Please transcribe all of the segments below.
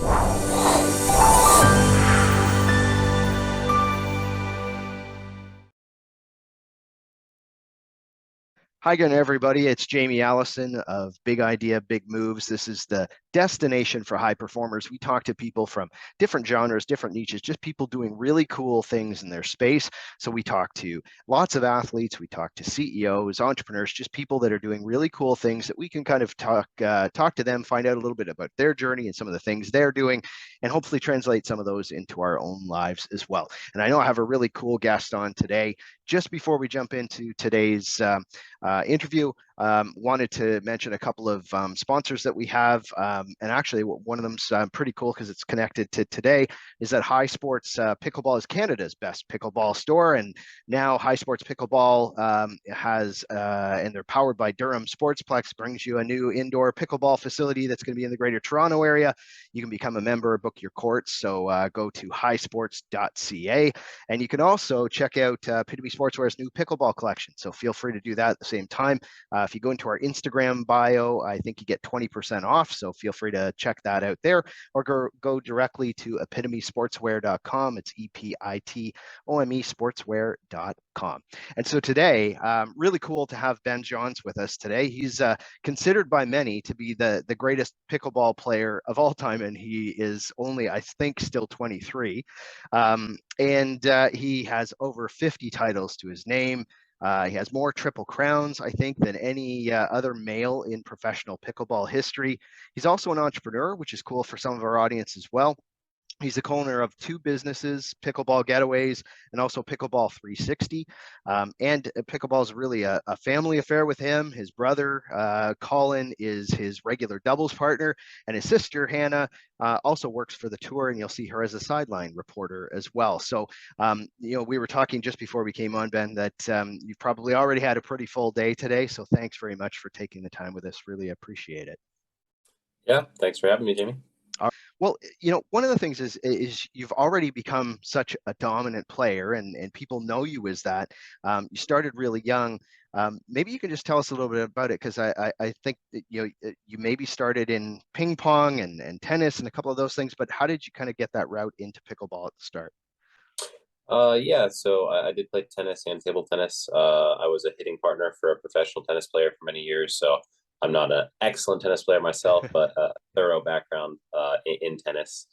Hi again, everybody. It's Jamie Allison of Big Idea, Big Moves. This is the destination for high performers. We talk to people from different genres, different niches, just people doing really cool things in their space. So we talk to lots of athletes, we talk to CEOs, entrepreneurs, just people that are doing really cool things that we can kind of talk to them, find out a little bit about their journey and some of the things they're doing, and hopefully translate some of those into our own lives as well. And I know I have a really cool guest on today. Just before we jump into today's interview. Wanted to mention a couple of sponsors that we have. And actually, one of them's pretty cool because it's connected to today, is that High Sports Pickleball is Canada's best pickleball store. And now High Sports Pickleball has, and they're powered by Durham Sportsplex, brings you a new indoor pickleball facility that's going to be in the Greater Toronto area. You can become a member, book your courts. So go to highsports.ca. And you can also check out Epitome Sportswear's new pickleball collection. So feel free to do that at the same time. If you go into our Instagram bio, I think you get 20% off. So feel free to check that out there, or go directly to epitomesportswear.com. It's EPITOME sportswear.com. And so today, really cool to have Ben Johns with us today. He's considered by many to be the greatest pickleball player of all time, and he is only, I think, still 23. And he has over 50 titles to his name. He has more Triple Crowns, I think, than any other male in professional pickleball history. He's also an entrepreneur, which is cool for some of our audience as well. He's the co-owner of two businesses, Pickleball Getaways and also Pickleball 360. And pickleball is really a family affair with him. His brother, Collin, is his regular doubles partner, and his sister, Hannah, also works for the tour, and you'll see her as a sideline reporter as well. So, we were talking just before we came on, Ben, that you've probably already had a pretty full day today. So thanks very much for taking the time with us. Really appreciate it. Yeah, thanks for having me, Jamie. Well, one of the things is you've already become such a dominant player, and people know you as that. You started really young. Maybe you can just tell us a little bit about it, because I think that you maybe started in ping pong and tennis and a couple of those things, but how did you kind of get that route into pickleball at the start? Yeah, so I did play tennis and table tennis. I was a hitting partner for a professional tennis player for many years, so I'm not an excellent tennis player myself, but a thorough background in tennis.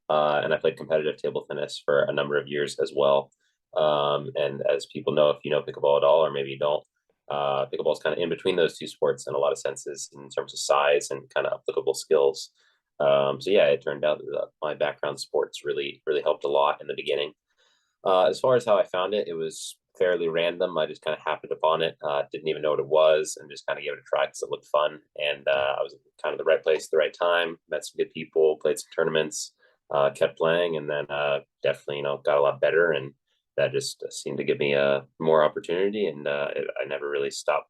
And I played competitive table tennis for a number of years as well. And as people know, if you know pickleball at all, or maybe you don't, pickleball is kind of in between those two sports in a lot of senses in terms of size and kind of applicable skills. So yeah, it turned out that my background sports really helped a lot in the beginning. As far as how I found it, it was fairly random. I just kind of happened upon it, didn't even know what it was, and just kind of gave it a try because it looked fun. And I was kind of the right place at the right time, met some good people, played some tournaments, kept playing, and then definitely, got a lot better. And that just seemed to give me more opportunity. And I never really stopped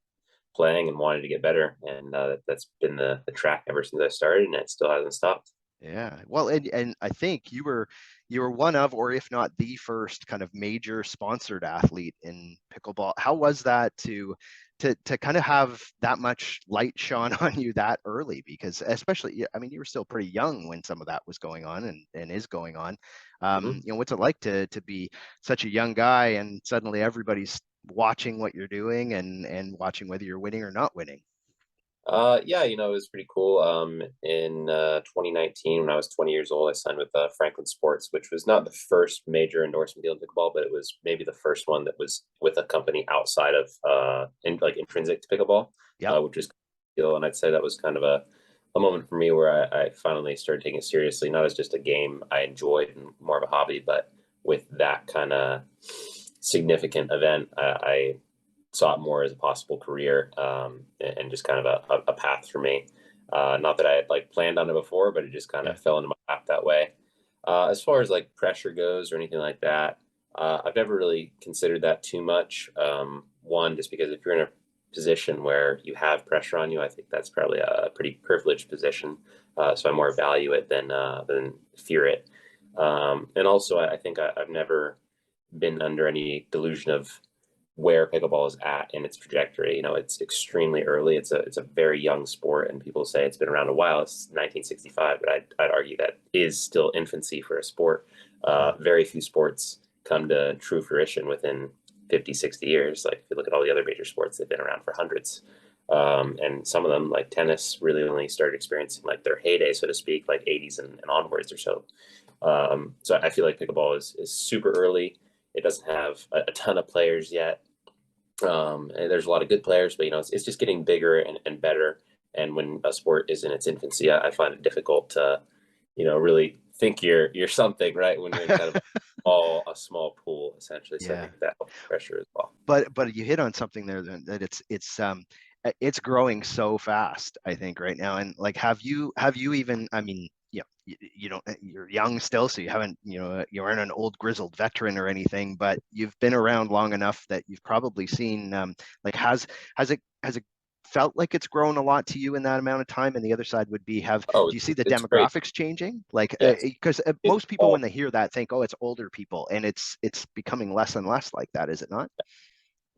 playing and wanted to get better. And that's been the track ever since I started, and it still hasn't stopped. Yeah, well, and I think you were one of, or if not the first kind of major sponsored athlete in pickleball. How was that to kind of have that much light shone on you that early? Because especially, I mean, you were still pretty young when some of that was going on and is going on. Mhm. What's it like to be such a young guy and suddenly everybody's watching what you're doing and watching whether you're winning or not winning? Yeah, it was pretty cool. In 2019, when I was 20 years old, I signed with Franklin Sports, which was not the first major endorsement deal in pickleball, but it was maybe the first one that was with a company outside of intrinsic to pickleball, Yep. which is cool. And I'd say that was kind of a moment for me where I finally started taking it seriously, not as just a game I enjoyed and more of a hobby, but with that kind of significant event, I saw it more as a possible career, and just kind of a path for me. Not that I had like planned on it before, but it just kind Yeah. of fell into my lap that way. As far as like pressure goes or anything like that, I've never really considered that too much. One, just because if you're in a position where you have pressure on you, I think that's probably a pretty privileged position. So I more value it than fear it. And also, I think I've never been under any delusion of where pickleball is at in its trajectory. It's extremely early. It's a very young sport, and people say it's been around a while. It's 1965, but I'd argue that is still infancy for a sport. Yeah. Very few sports come to true fruition within 50, 60 years. Like if you look at all the other major sports, they've been around for hundreds. And some of them, like tennis, really only started experiencing like their heyday, so to speak, like 80s and onwards or so. So I feel like pickleball is super early. It doesn't have a ton of players yet. And there's a lot of good players, but it's just getting bigger and better. And when a sport is in its infancy, I find it difficult to, really think you're something, right? When you're in kind of a small pool, essentially. So I Yeah. think that helps pressure as well. But you hit on something there that it's growing so fast, I think, right now. And like, have you even, I mean, you don't, you're young still, so you haven't, you aren't an old grizzled veteran or anything, but you've been around long enough that you've probably seen, like, has it felt like it's grown a lot to you in that amount of time? And the other side would be, Oh, do you see the it's great. demographics changing? Like, Yes. because It's most people, all when they hear that, think, oh, it's older people, and it's becoming less and less like that, is it not?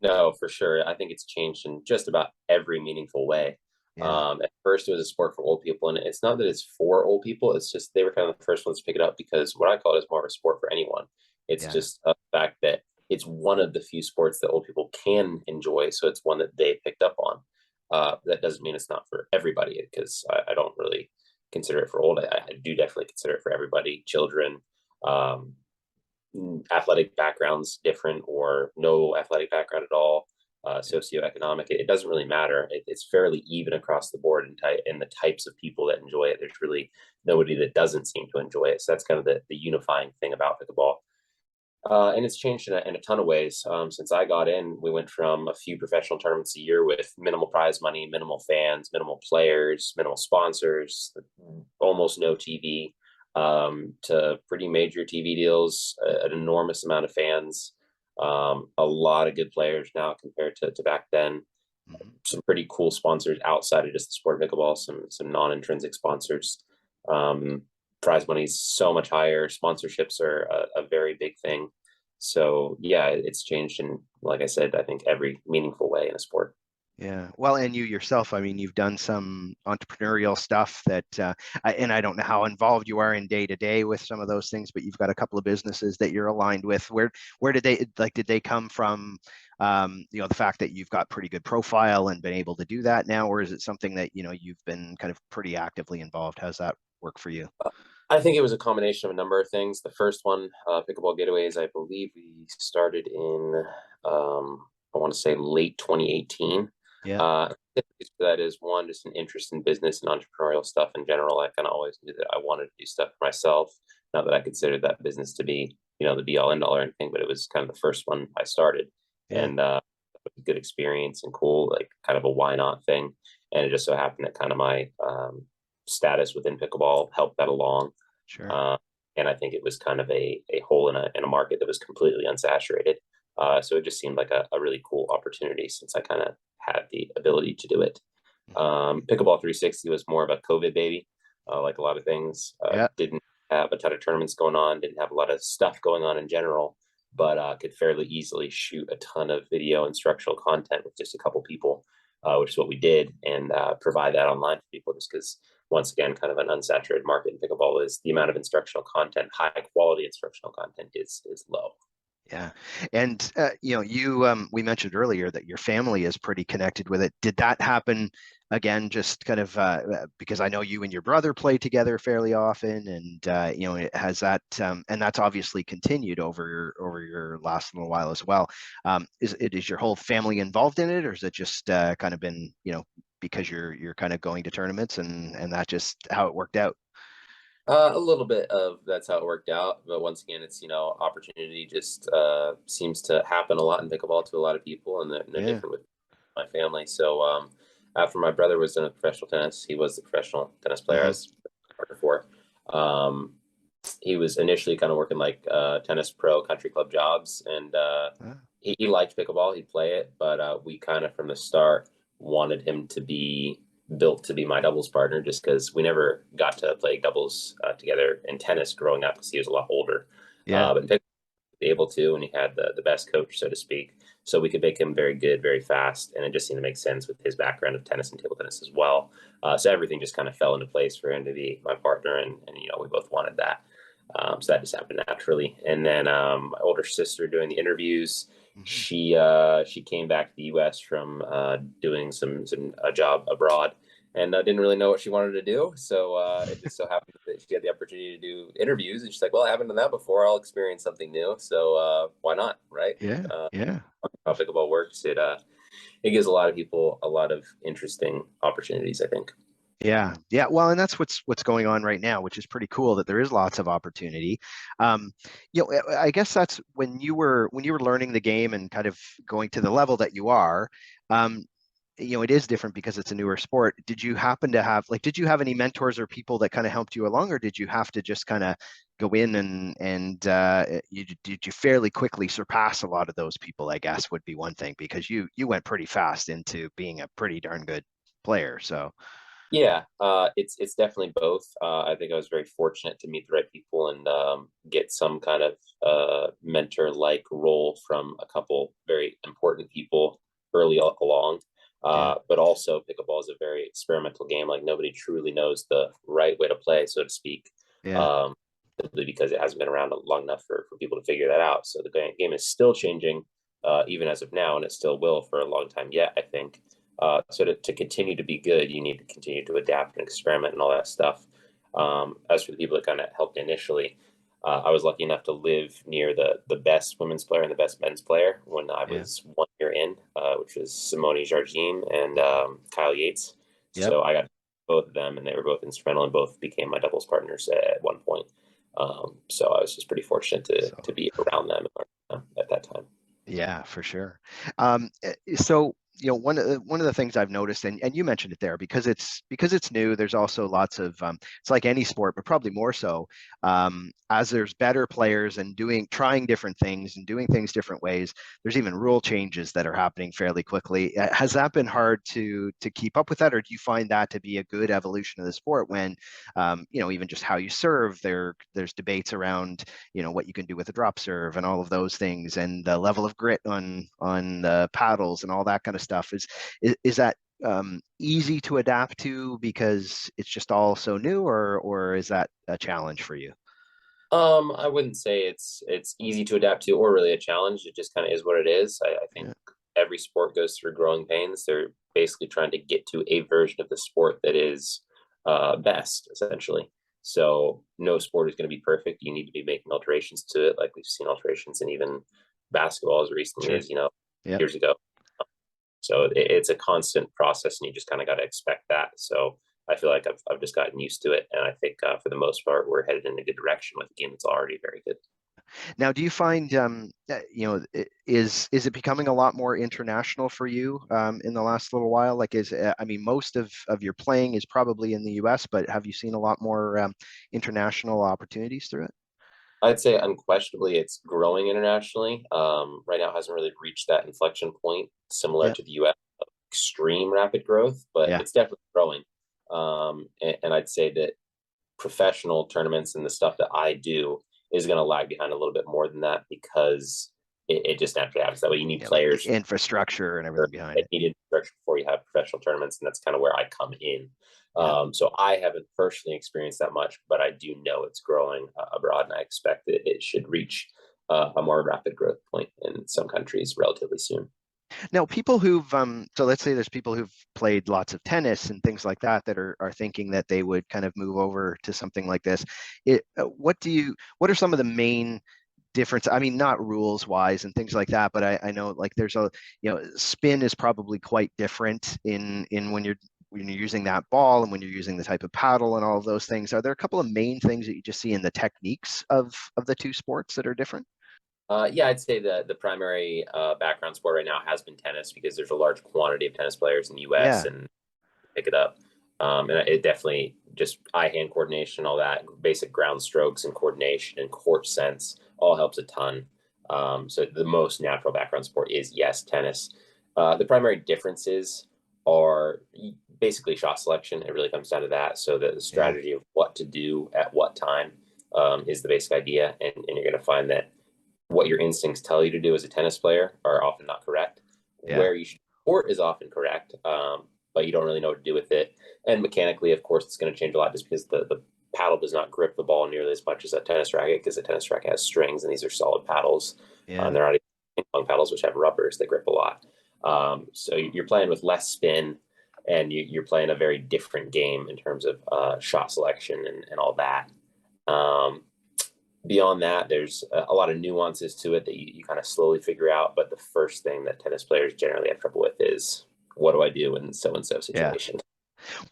No, for sure. I think it's changed in just about every meaningful way. Yeah, At first, it was a sport for old people, and it's not that it's for old people. It's just they were kind of the first ones to pick it up because what I call it is more of a sport for anyone. It's yeah, just a fact that it's one of the few sports that old people can enjoy, so it's one that they picked up on. That doesn't mean it's not for everybody because I don't really consider it for old. I do definitely consider it for everybody, children, um, athletic backgrounds different or no athletic background at all, socioeconomic, it doesn't really matter. It's fairly even across the board in the types of people that enjoy it. There's really nobody that doesn't seem to enjoy it. So that's kind of the unifying thing about pickleball. And it's changed in a ton of ways. Since I got in, we went from a few professional tournaments a year with minimal prize money, minimal fans, minimal players, minimal sponsors, almost no TV, to pretty major TV deals, an enormous amount of fans, a lot of good players now compared to back then. mhm, Some pretty cool sponsors outside of just the sport of pickleball, some non-intrinsic sponsors. Um, Prize money is so much higher. Sponsorships are a very big thing. So yeah, it's changed in, like I said, I think every meaningful way in a sport. yeah. Well, and you yourself, I mean, you've done some entrepreneurial stuff that, and I don't know how involved you are in day to day with some of those things, but you've got a couple of businesses that you're aligned with. Where did they, like, did they come from? The fact that you've got pretty good profile and been able to do that now, or is it something that, you've been kind of pretty actively involved? How's that work for you? I think it was a combination of a number of things. The first one, Pickleball Getaways, I believe we started in, I want to say late 2018. Yeah, Uh, that is one, just an interest in business and entrepreneurial stuff in general. I kind of always knew that I wanted to do stuff for myself. Not that I considered that business to be, the be all end all or anything, but it was kind of the first one I started. yeah, And it was a good experience and cool, like kind of a why not thing. And it just so happened that kind of my status within pickleball helped that along. sure. Uh, and I think it was kind of a hole in a market that was completely unsaturated. So it just seemed like a really cool opportunity since I kind of had the ability to do it. Mhm. Pickleball 360 was more of a COVID baby, like a lot of things. Yeah, Didn't have a ton of tournaments going on, didn't have a lot of stuff going on in general, but could fairly easily shoot a ton of video instructional content with just a couple people, which is what we did, and provide that online for people just because once again, kind of an unsaturated market in pickleball is the amount of instructional content, high quality instructional content is low. yeah. And we mentioned earlier that your family is pretty connected with it. Did that happen again, just kind of because I know you and your brother play together fairly often, and it has that, and that's obviously continued over your last little while as well. Is your whole family involved in it, or is it just kind of been, because you're kind of going to tournaments, and that just how it worked out? A little bit of that's how it worked out, but once again, it's opportunity just seems to happen a lot in pickleball to a lot of people, and no Yeah. different with my family. So after my brother was in professional tennis, he was the professional tennis player I Hmm. was partner for. Um, he was initially kind of working like tennis pro country club jobs, and he liked pickleball. He'd play it, but we kind of from the start wanted him to be built to be my doubles partner, just because we never got to play doubles together in tennis growing up because he was a lot older. Yeah. But in pickleball, able to, and he had the best coach, so to speak. So we could make him very good, very fast, and it just seemed to make sense with his background of tennis and table tennis as well. So everything just kind of fell into place for him to be my partner, and we both wanted that. So that just happened naturally. And then my older sister doing the interviews, Hmm. she came back to the U.S. from doing some a job abroad, and didn't really know what she wanted to do. So it just so happened that she had the opportunity to do interviews, and she's like, "Well, I haven't done that before. I'll experience something new. So why not, right?" Yeah, yeah. How pickleball works, it gives a lot of people a lot of interesting opportunities, I think. Yeah, yeah. Well, and that's what's going on right now, which is pretty cool that there is lots of opportunity. Um, I guess that's when you were learning the game and kind of going to the level that you are. Um, it is different because it's a newer sport. Did you happen to have did you have any mentors or people that kind of helped you along, or did you have to just kind of go in did you fairly quickly surpass a lot of those people? I guess would be one thing because you went pretty fast into being a pretty darn good player. So. Yeah, it's definitely both. I think I was very fortunate to meet the right people and get some kind of mentor-like role from a couple very important people early along. Yeah. But also, pickleball is a very experimental game. Like nobody truly knows the right way to play, so to speak, Yeah. um, simply because it hasn't been around long enough for people to figure that out. So the game is still changing, even as of now, and it still will for a long time yet, I think. So to continue to be good, you need to continue to adapt and experiment and all that stuff. As for the people that kind of helped initially, I was lucky enough to live near the best women's player and the best men's player when I Yeah. was 1 year in, which was Simone Jardim and Hmm. Kyle Yates. Yep. So I got both of them, and they were both instrumental and both became my doubles partners at one point. So I was just pretty fortunate to So. to be around them at that time. Yeah, for sure. So one of the things I've noticed, and you mentioned it there, because it's new. There's also lots of it's like any sport, but probably more so as there's better players and trying different things and doing things different ways. There's even rule changes that are happening fairly quickly. Has that been hard to keep up with that, or do you find that to be a good evolution of the sport when even just how you serve there's debates around what you can do with a drop serve and all of those things and the level of grit on the paddles and all that kind of stuff is that easy to adapt to because it's just all so new, or is that a challenge for you? I wouldn't say it's easy to adapt to or really a challenge. It just kind of is what it is. I think Yeah, every sport goes through growing pains. They're basically trying to get to a version of the sport that is best, essentially. So no sport is going to be perfect. You need to be making alterations to it, like we've seen alterations in even basketball as recently sure. as Yeah. years ago. So it's a constant process, and you just kind of got to expect that. So I feel like I've just gotten used to it, and I think for the most part we're headed in a good direction with a game that's already very good. Now, do you find is it becoming a lot more international for you in the last little while? I mean, most of your playing is probably in the U.S., but have you seen a lot more international opportunities through it? I'd say unquestionably it's growing internationally. Right now it hasn't really reached that inflection point similar Yeah. to the US, extreme rapid growth, but Yeah. it's definitely growing. And I'd say that professional tournaments and the stuff that I do is going to lag behind a little bit more than that because it just naturally happens that way. You need Like the players infrastructure and everything behind that it. need infrastructure before you have professional tournaments, and that's kind of where I come in. Yeah. So I haven't personally experienced that much, but I do know it's growing abroad, and I expect that it should reach a more rapid growth point in some countries relatively soon. Now, people so let's say there's people who've played lots of tennis and things like that that are thinking that they would kind of move over to something like this. What are some of the main difference? I mean, not rules wise and things like that, but I know like there's spin is probably quite different in when you're using that ball and when you're using the type of paddle and all of those things. Are there a couple of main things that you just see in the techniques of the two sports that are different? Yeah, I'd say the primary background sport right now has been tennis because there's a large quantity of tennis players in the U.S. Yeah. and pick it up. And it definitely just eye-hand coordination, all that basic ground strokes and coordination and court sense all helps a ton. So the most natural background sport is yes, tennis. The primary differences are basically shot selection. It really comes down to that. So the Yeah. strategy of what to do at what time is the basic idea, and you're going to find that what your instincts tell you to do as a tennis player are often not correct. Yeah. Where you should support is often correct, but you don't really know what to do with it. And mechanically, of course, it's going to change a lot just because the paddle does not grip the ball nearly as much as a tennis racket, because a tennis racket has strings and these are solid paddles. Yeah. They're not even ping pong paddles, which have rubbers that grip a lot. So you're playing with less spin, and you're playing a very different game in terms of shot selection and all that. Um, Beyond that, there's a lot of nuances to it that you kind of slowly figure out. But the first thing that tennis players generally have trouble with is, what do I do in so and so Yeah. situation?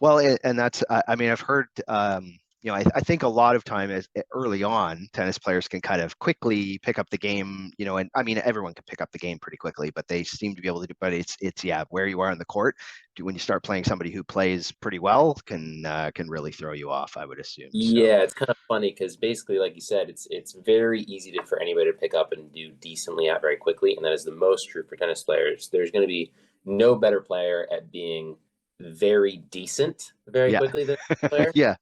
Well, and that's, I mean, I've heard, I think a lot of time is early on, tennis players can kind of quickly pick up the game, and I mean, everyone can pick up the game pretty quickly, but they seem to be able to do, but yeah, where you are on the court, when you start playing somebody who plays pretty well, can really throw you off, I would assume. So, Yeah, it's kind of funny because basically, like you said, it's very easy for anybody to pick up and do decently at very quickly, and that is the most true for tennis players. There's going to be no better player at being very decent very yeah, quickly than a player. yeah,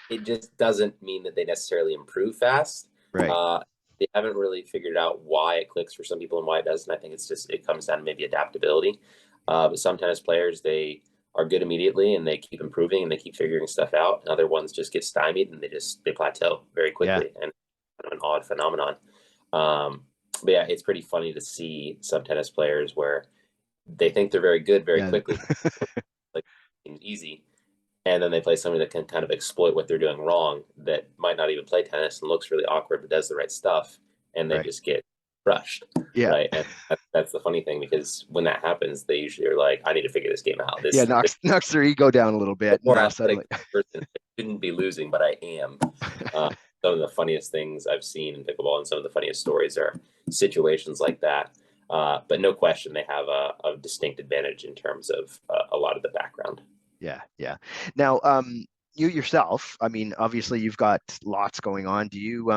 It just doesn't mean that they necessarily improve fast. right. Uh, they haven't really figured out why it clicks for some people and why it doesn't. I think it comes down to maybe adaptability. But some tennis players, they are good immediately and they keep improving and they keep figuring stuff out. And other ones just get stymied and they plateau very Yeah, quickly, and kind of an odd phenomenon. But yeah, it's pretty funny to see some tennis players where they think they're very good very yeah, quickly, like easy, and then they play somebody that can kind of exploit what they're doing wrong, that might not even play tennis and looks really awkward but does the right stuff, and they right. just get crushed, Yeah, right? And that's the funny thing, because when that happens, they usually are like, I need to figure this game out. yeah, This knocks their ego down a little bit, and more now athletic suddenly, person, I shouldn't be losing, but I am. uh, some of the funniest things I've seen in pickleball and some of the funniest stories are situations like that. But no question, they have a distinct advantage in terms of a lot of the background. yeah, yeah. Now, you yourself, I mean, obviously you've got lots going on. Do you,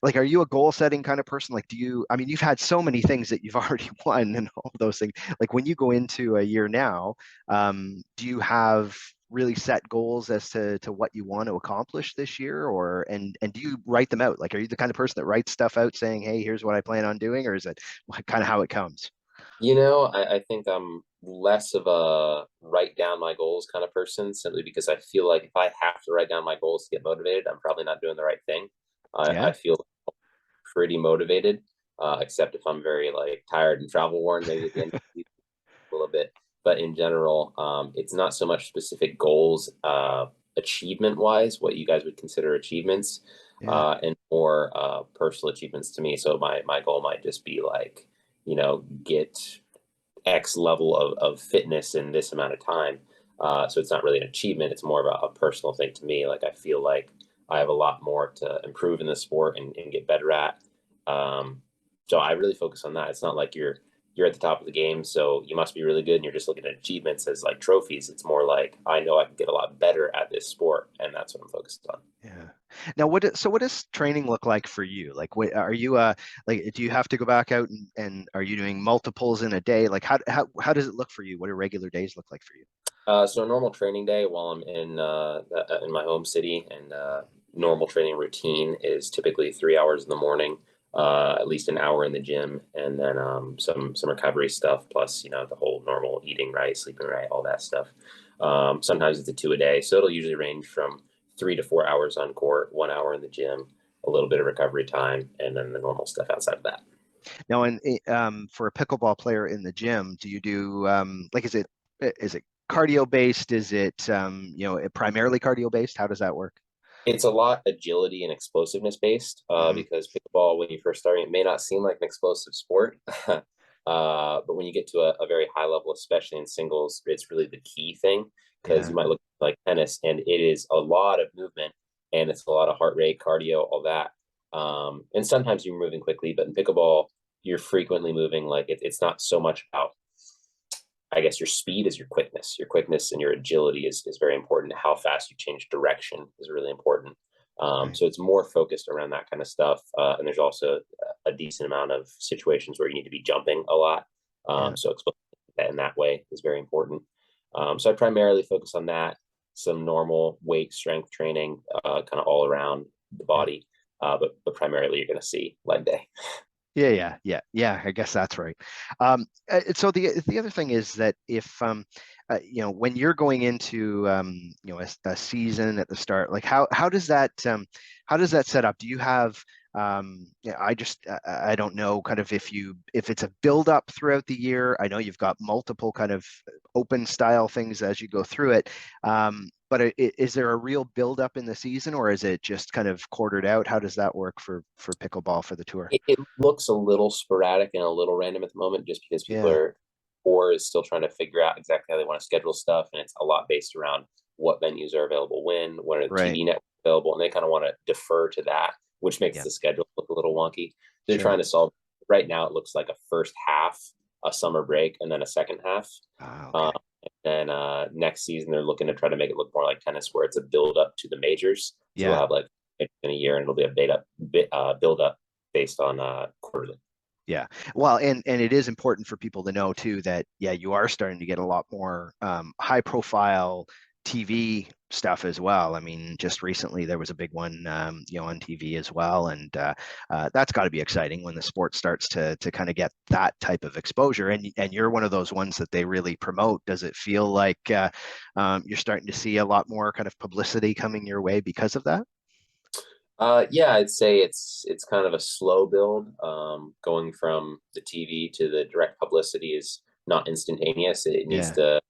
like, are you a goal setting kind of person? Like, I mean, you've had so many things that you've already won and all those things. Like, when you go into a year now, do you have really set goals as to what you want to accomplish this year, or and do you write them out? Like, are you the kind of person that writes stuff out saying, hey, here's what I plan on doing, or is it kind of how it comes? I think I'm less of a write down my goals kind of person, simply because I feel like if I have to write down my goals to get motivated, I'm probably not doing the right thing. I Yeah, feel pretty motivated, except if I'm very like tired and travel worn, maybe at the end of the week a little bit. But in general, it's not so much specific goals, achievement wise, what you guys would consider achievements, yeah, and more personal achievements to me. So my goal might just be like, get X level of fitness in this amount of time. So it's not really an achievement. It's more of a personal thing to me. Like, I feel like I have a lot more to improve in the sport and get better at. Um, so I really focus on that. It's not like you're at the top of the game, so you must be really good and you're just looking at achievements as like trophies. It's more like, I know I can get a lot better at this sport, and that's what I'm focused on. yeah. Now, so what does training look like for you? Like, what are you like? Do you have to go back out and are you doing multiples in a day? Like, how does it look for you? What do regular days look like for you? So a normal training day while I'm in my home city, and normal training routine is typically 3 hours in the morning, at least an hour in the gym, and then some recovery stuff, plus the whole normal eating right, sleeping right, all that stuff. Sometimes it's a two a day, so it'll usually range from 3 to 4 hours on court, 1 hour in the gym, a little bit of recovery time, and then the normal stuff outside of that. Now, for a pickleball player in the gym, do you do like is it cardio based? Is it primarily cardio based? How does that work? It's a lot agility and explosiveness based, Hmm. because pickleball, when you first start, it may not seem like an explosive sport. But when you get to a very high level, especially in singles, it's really the key thing, because Yeah, you might look like tennis and it is a lot of movement and it's a lot of heart rate, cardio, all that. And sometimes you're moving quickly, but in pickleball, you're frequently moving. Like, it's not so much about, I guess, your speed is your quickness. Your quickness and your agility is very important. How fast you change direction is really important. right. So it's more focused around that kind of stuff. And there's also a decent amount of situations where you need to be jumping a lot. Yeah, So exposing that in that way is very important. So I primarily focus on that, some normal weight strength training, kind of all around the yeah. body. But primarily you're going to see leg day. Yeah. I guess that's right. So the other thing is that if when you're going into a season at the start, like how does that set up? Do you have I don't know kind of if it's a build up throughout the year. I know you've got multiple kind of open style things as you go through it. But is there a real build up in the season, or is it just kind of quartered out? How does that work for pickleball for the tour? It looks a little sporadic and a little random at the moment, just because people Yeah, are or is still trying to figure out exactly how they want to schedule stuff, and it's a lot based around what venues are available when are the right. TV networks available, and they kind of want to defer to that, which makes Yeah, the schedule look a little wonky. They're sure. trying to solve right now. It looks like a first half, a summer break, and then a second half. Ah, Um, okay. and next season they're looking to try to make it look more like tennis, where it's a build up to the majors. So they'll Yeah, have like in a year, and it'll be a build up based on quarterly. yeah. Well, and it is important for people to know too that yeah, you are starting to get a lot more high profile TV stuff as well. I mean, just recently there was a big one, on TV as well, and that's got to be exciting when the sport starts to kind of get that type of exposure. And you're one of those ones that they really promote. Does it feel like you're starting to see a lot more kind of publicity coming your way because of that? Yeah, I'd say it's kind of a slow build. Going from the TV to the direct publicity is not instantaneous. It needs Yeah, to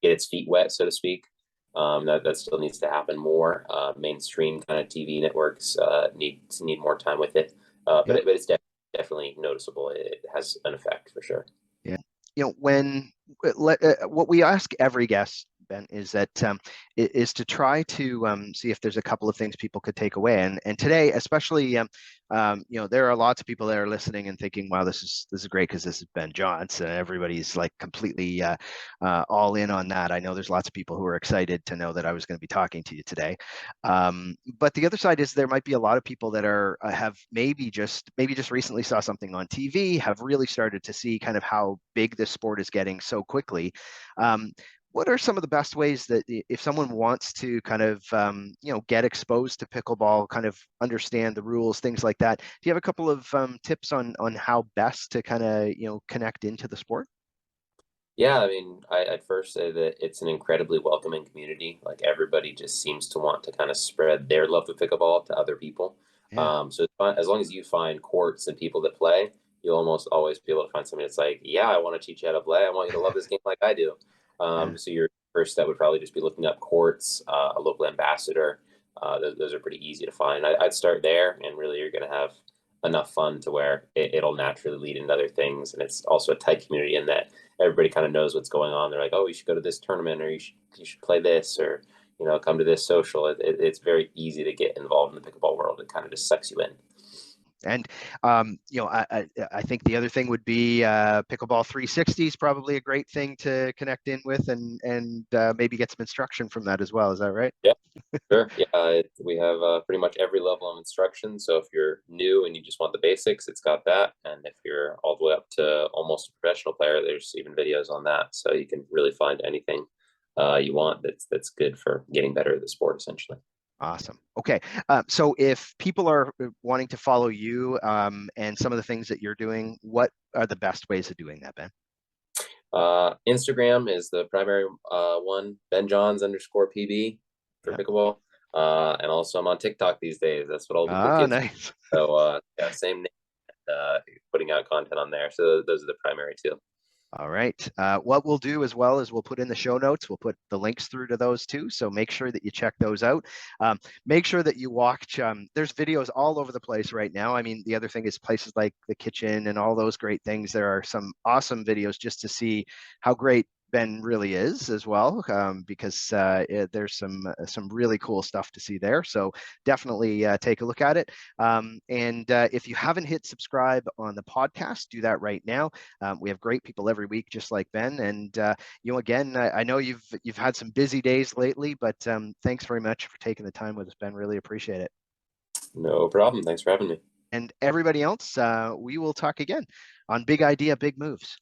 get its feet wet, so to speak. That still needs to happen more. Mainstream kind of TV networks need more time with it, yeah. but it's definitely noticeable. It has an effect for sure. Yeah. When what we ask every guest, Ben, is that is to try to see if there's a couple of things people could take away. And today, especially, there are lots of people that are listening and thinking, "Wow, this is great because this is Ben Johnson." Everybody's like completely all in on that. I know there's lots of people who are excited to know that I was going to be talking to you today. But the other side is there might be a lot of people that are have maybe just recently saw something on TV, have really started to see kind of how big this sport is getting so quickly. Um, what are some of the best ways that if someone wants to kind of get exposed to pickleball, kind of understand the rules, things like that? Do you have a couple of tips on how best to kind of connect into the sport? Yeah, I mean, I'd first say that it's an incredibly welcoming community. Like everybody just seems to want to kind of spread their love of pickleball to other people. Yeah, So as long as you find courts and people that play, you'll almost always be able to find somebody that's like, yeah, I want to teach you how to play. I want you to love this game like I do. yeah, So your first step would probably just be looking up courts, a local ambassador. Those are pretty easy to find. I'd start there, and really you're going to have enough fun to where it'll naturally lead into other things. And it's also a tight community in that everybody kind of knows what's going on. They're like, oh, you should go to this tournament, or you should play this, or come to this social. It's very easy to get involved in the pickleball world. It kind of just sucks you in. and I think the other thing would be pickleball 360 is probably a great thing to connect in with, and maybe get some instruction from that as well. Is that right? Yeah, sure. Yeah, we have pretty much every level of instruction. So if you're new and you just want the basics, it's got that. And if you're all the way up to almost a professional player, there's even videos on that. So you can really find anything you want that's good for getting better at the sport, essentially. Awesome. Okay. So if people are wanting to follow you and some of the things that you're doing, what are the best ways of doing that, Ben? Instagram is the primary one, Ben Johns underscore PB for Yeah. pickleball. And also I'm on TikTok these days. That's what all the cool Ah, kids. nice. So yeah, same name, putting out content on there. So those are the primary two. All right. What we'll do as well is we'll put in the show notes, we'll put the links through to those too. So make sure that you check those out. Make sure that you watch, there's videos all over the place right now. I mean, the other thing is places like the kitchen and all those great things. There are some awesome videos just to see how great Ben really is as well, because there's some really cool stuff to see there. So definitely take a look at it. And if you haven't hit subscribe on the podcast, do that right now. We have great people every week, just like Ben. And again, I know you've had some busy days lately, but thanks very much for taking the time with us, Ben. Really appreciate it. No problem. Thanks for having me. And everybody else, we will talk again on Big Idea, Big Moves.